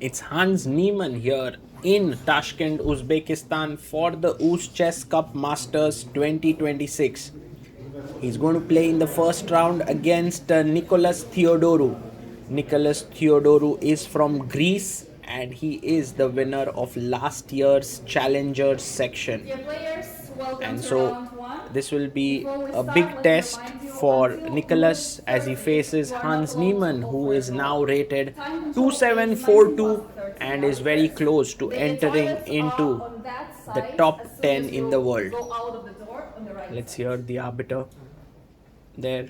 It's Hans Niemann here in Tashkent, Uzbekistan for the UzChess Cup Masters 2026. He's going to play in the first round against Nikolas Theodorou. Nikolas Theodorou is from Greece and he is the winner of last year's Challengers section. And so this will be a big test for Nicholas as he faces Hans Niemann, who is now rated 2742 and is very close to entering into the top 10 in the world. Let's hear the arbiter there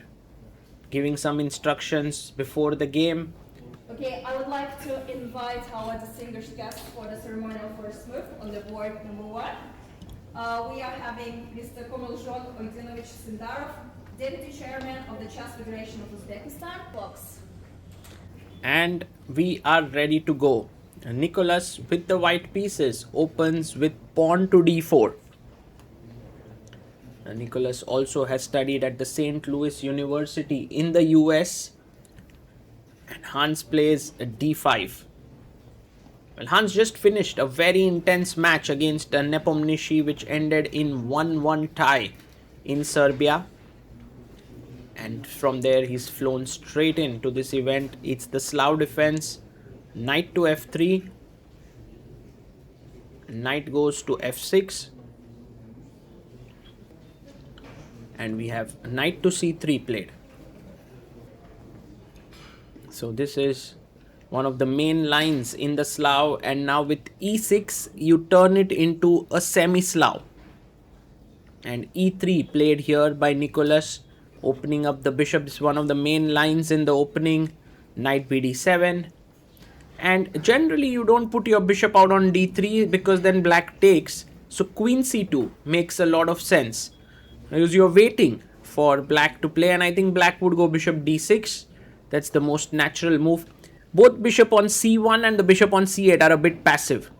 giving some instructions before the game. Okay, I would like to invite our distinguished guest for the ceremonial first move on the board number one. We are having Mr. Komiljon Oydinovich Sindarov, Deputy Chairman of the Chess Federation of Uzbekistan. Box. And we are ready to go. Nicholas with the white pieces opens with pawn to d4. Nicholas also has studied at the St. Louis University in the US. And Hans plays a d5. Well, Hans just finished a very intense match against Nepomniachtchi, which ended in 1-1 tie in Serbia. And from there, he's flown straight into this event. It's the Slav defense. Knight to f3. Knight goes to f6. And we have knight to c3 played. So this is one of the main lines in the Slav, and now with e6 you turn it into a semi-Slav. And e3 played here by Nicholas, opening up the bishop. This is one of the main lines in the opening. Knight bd7. And generally you don't put your bishop out on d3 because then black takes. So queen c2 makes a lot of sense because you're waiting for black to play, and I think black would go bishop d6. That's the most natural move. Both bishop on c1 and the bishop on c8 are a bit passive.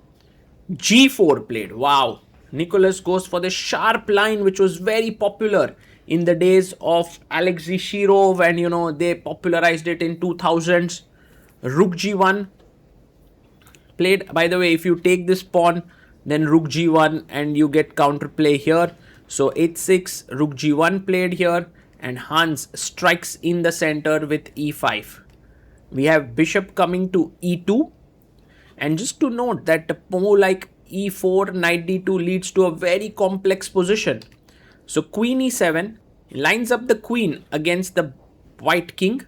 g4 played. Wow. Nicholas goes for the sharp line, which was very popular in the days of Alexei Shirov, and they popularized it in 2000s. Rook g1 played. By the way, if you take this pawn, then rook g1 and you get counterplay here. So h6, rook g1 played here, and Hans strikes in the center with e5. We have bishop coming to e2, and just to note that a move like e4, knight d2 leads to a very complex position. So queen e7 lines up the queen against the white king.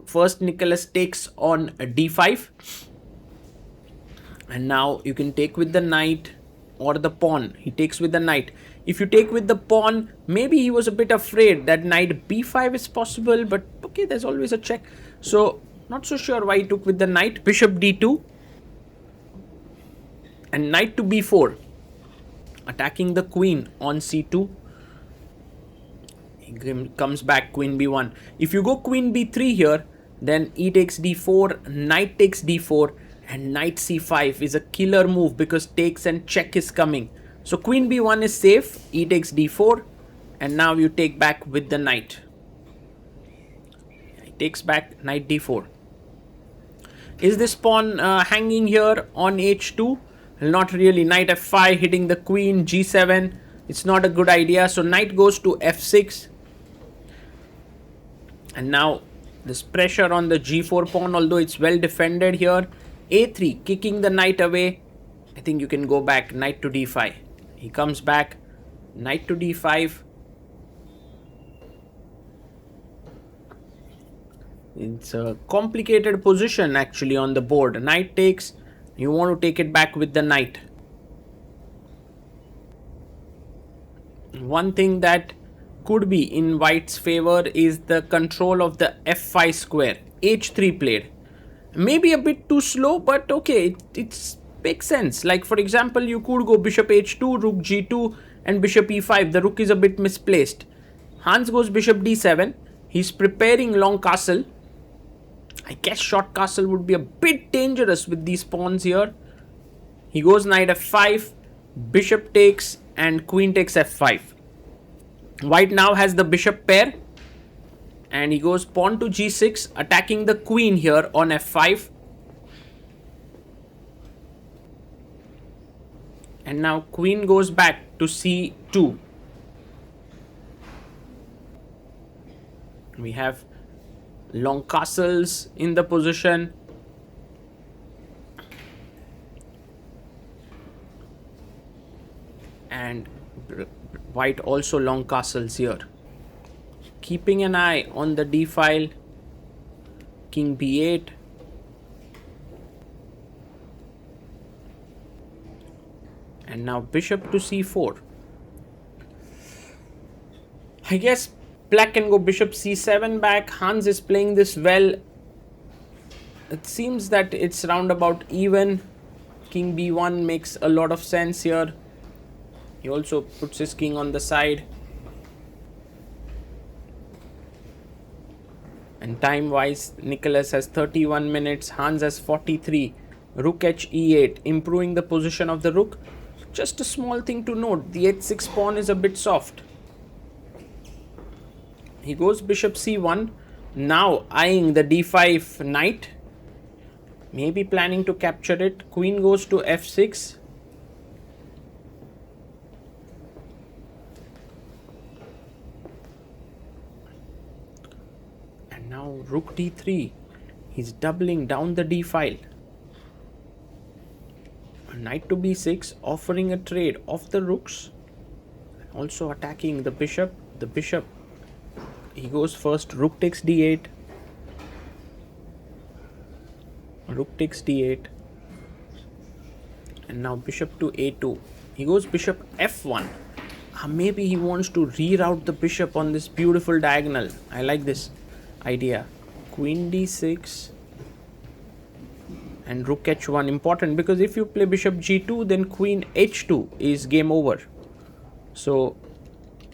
First Nicholas takes on d5, and now you can take with the knight or the pawn. He takes with the knight. If you take with the pawn, maybe he was a bit afraid that knight b5 is possible, but okay, there's always a check. So not so sure why he took with the knight. Bishop d2 and knight to b4, attacking the queen on c2. He comes back queen b1. If you go queen b3 here, then e takes d4, knight takes d4, and knight c5 is a killer move because takes and check is coming. So queen b1 is safe, e takes d4, and now you take back with the knight. He takes back knight d4. Is this pawn hanging here on h2? Not really. Knight f5 hitting the queen, g7. It's not a good idea. So knight goes to f6. And now this pressure on the g4 pawn, although it's well defended here. a3, kicking the knight away. I think you can go back, knight to d5. He comes back, knight to d5. It's a complicated position actually on the board. Knight takes, you want to take it back with the knight. One thing that could be in white's favor is the control of the f5 square. h3 played. Maybe a bit too slow, but okay, it makes sense. Like for example, you could go bishop h2, rook g2, and bishop e5. The rook is a bit misplaced. Hans goes bishop d7. He's preparing long castle. I guess short castle would be a bit dangerous with these pawns here. He goes knight f5, bishop takes, and queen takes f5. White now has the bishop pair, and he goes pawn to g6, attacking the queen here on f5. And now queen goes back to c2. We have long castles in the position. And white also long castles here. Keeping an eye on the d file. King b8. And now bishop to c4. I guess black can go bishop c7 back. Hans is playing this well. It seems that it's roundabout even. King b1 makes a lot of sense here. He also puts his king on the side. And time-wise, Nikolas has 31 minutes. Hans has 43. Rook h e8, improving the position of the rook. Just a small thing to note, the h6 pawn is a bit soft. He goes bishop c1. Now eyeing the d5 knight. Maybe planning to capture it. Queen goes to f6. And now rook d3. He's doubling down the d file. Knight to b6, offering a trade of the rooks. Also attacking the bishop. The bishop, he goes first. Rook takes d8. Rook takes d8. And now bishop to a2. He goes bishop f1. Maybe he wants to reroute the bishop on this beautiful diagonal. I like this idea. Queen d6. And rook h1 important, because if you play bishop g2, then queen h2 is game over. So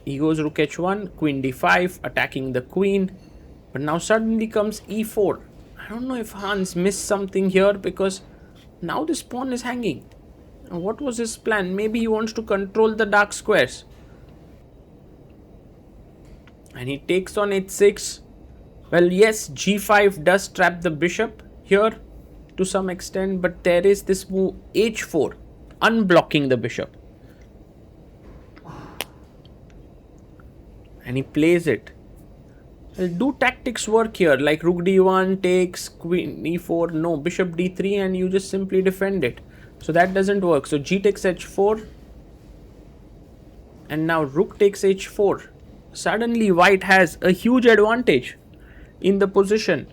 he goes rook h1, queen d5, attacking the queen. But now suddenly comes e4. I don't know if Hans missed something here, because now this pawn is hanging. What was his plan? Maybe he wants to control the dark squares. And he takes on h6. Well, yes, g5 does trap the bishop here to some extent, but there is this move h4, unblocking the bishop. And he plays it. Well, do tactics work here? Like rook d1 takes, queen e4, no, bishop d3, and you just simply defend it. So that doesn't work. So g takes h4. And now rook takes h4. Suddenly white has a huge advantage in the position.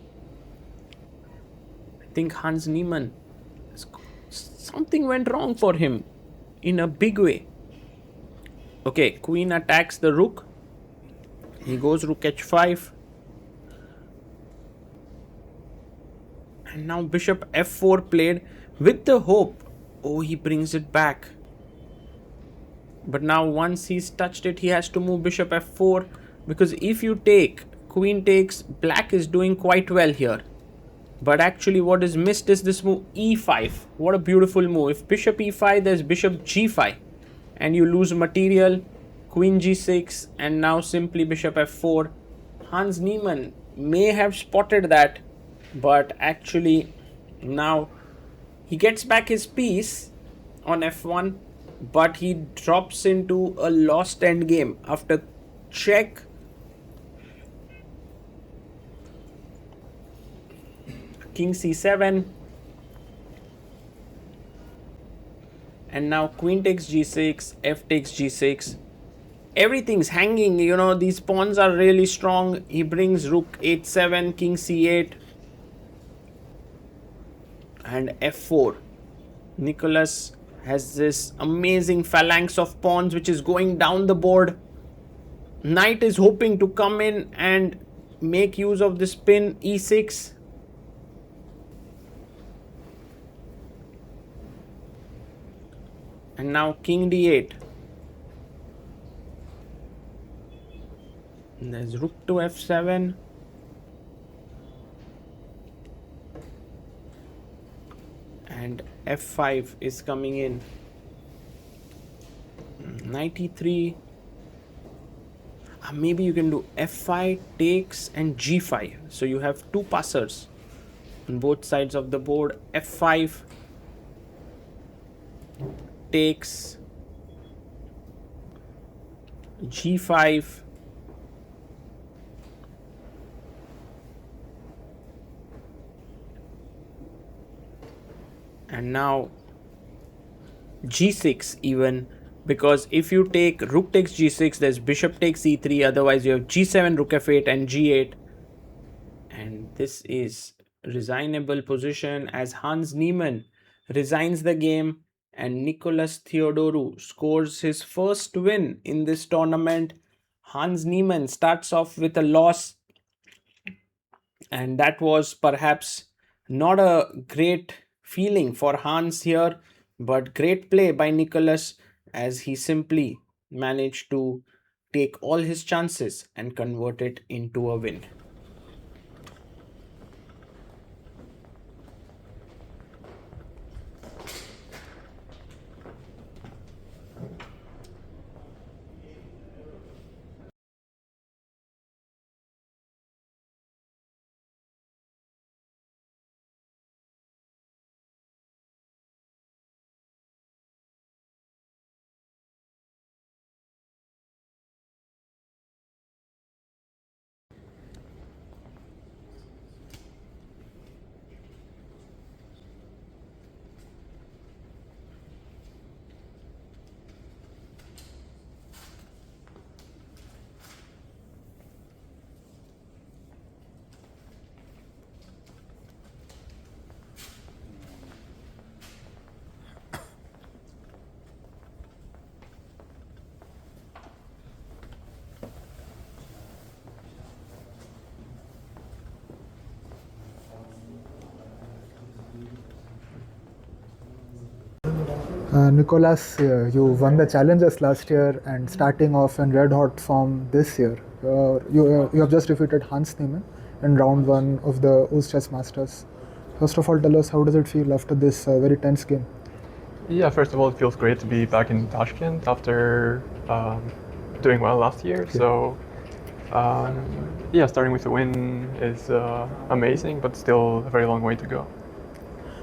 I think Hans Niemann, something went wrong for him in a big way. Okay, queen attacks the rook. He goes rook h5. And now bishop f4 played with the hope. Oh, he brings it back. But now once he's touched it, he has to move bishop f4. Because if you take, queen takes, black is doing quite well here. But actually what is missed is this move e5. What a beautiful move. If bishop e5, there's bishop g5. And you lose material. Queen g6. And now simply bishop f4. Hans Niemann may have spotted that. But actually now he gets back his piece on f1. But he drops into a lost endgame after check. King c7. And now queen takes g6, f takes g6. Everything's hanging, you know, these pawns are really strong. He brings rook h7, king c8. And f4. Nikolas has this amazing phalanx of pawns which is going down the board. Knight is hoping to come in and make use of this pin e6. And now king d8. And there's rook to f7. And f5 is coming in. Knight e3. Maybe you can do f5 takes and g5. So you have two passers on both sides of the board. f5. takes g5, and now g6 even, because if you take rook takes g6, there's bishop takes e3, otherwise you have g7, rook f8 and g8. And this is resignable position as Hans Niemann resigns the game and Nikolas Theodorou scores his first win in this tournament. Hans Niemann starts off with a loss, and that was perhaps not a great feeling for Hans here, but great play by Nicholas as he simply managed to take all his chances and convert it into a win. Nicholas, you won the Challengers last year and starting off in red hot form this year. You have just defeated Hans Niemann in round 1 of the UzChess Masters. First of all, tell us, how does it feel after this very tense game? Yeah, first of all, it feels great to be back in Tashkent after doing well last year. Okay. So, yeah, starting with a win is amazing, but still a very long way to go.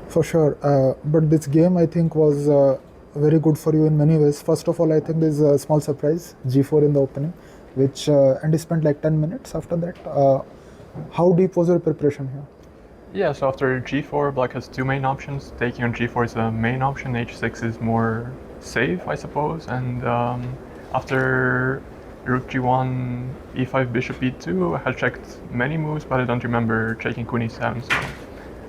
For sure, but this game I think was very good for you in many ways. First of all, I think there's a small surprise, g4 in the opening, which and you spent like 10 minutes after that. How deep was your preparation here? Yeah, so after g4, black has two main options. Taking on g4 is the main option, h6 is more safe, I suppose, and after rook g1, e5, bishop e2, I had checked many moves, but I don't remember checking queen e7, so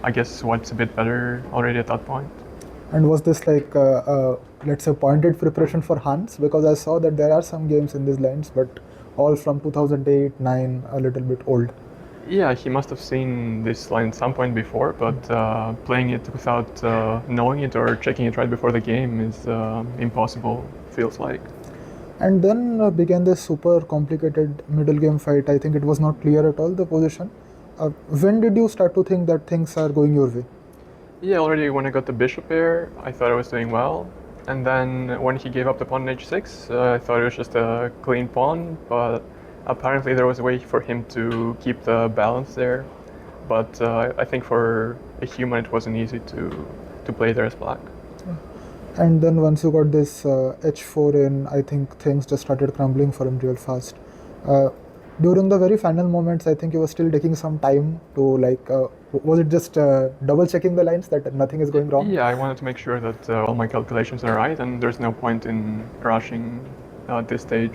I guess white's a bit better already at that point. And was this like, let's say, pointed preparation for Hans? Because I saw that there are some games in these lines, but all from 2008, 9, a little bit old. Yeah, he must have seen this line at some point before, but playing it without knowing it or checking it right before the game is impossible, feels like. And then began this super complicated middle game fight. I think it was not clear at all, the position. When did you start to think that things are going your way? Yeah, already when I got the bishop here, I thought I was doing well. And then when he gave up the pawn on h6, I thought it was just a clean pawn, but apparently there was a way for him to keep the balance there. But I think for a human it wasn't easy to play there as black. And then once you got this h4 in, I think things just started crumbling for him real fast. During the very final moments, I think you were still taking some time to like, was it just double checking the lines that nothing is going wrong? Yeah, I wanted to make sure that all my calculations are right, and there's no point in rushing at this stage.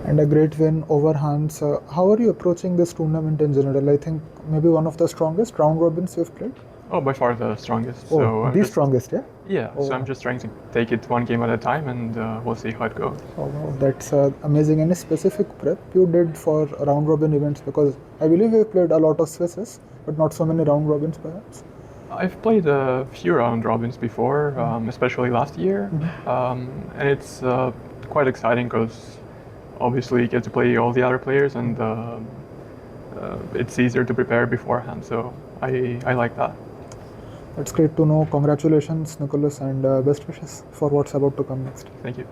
And a great win over Hans. How are you approaching this tournament in general? I think maybe one of the strongest round robins you've played. Oh, by far the strongest. Oh, so the strongest, yeah? Yeah, Oh. so I'm just trying to take it one game at a time, and we'll see how it goes. Oh, wow, that's amazing. Any specific prep you did for round robin events? Because I believe you've played a lot of Swisses, but not so many round robins perhaps. I've played a few round robins before, especially last year, and it's quite exciting because obviously you get to play all the other players, and it's easier to prepare beforehand, so I like that. That's great to know. Congratulations, Nicholas, and best wishes for what's about to come next. Thank you.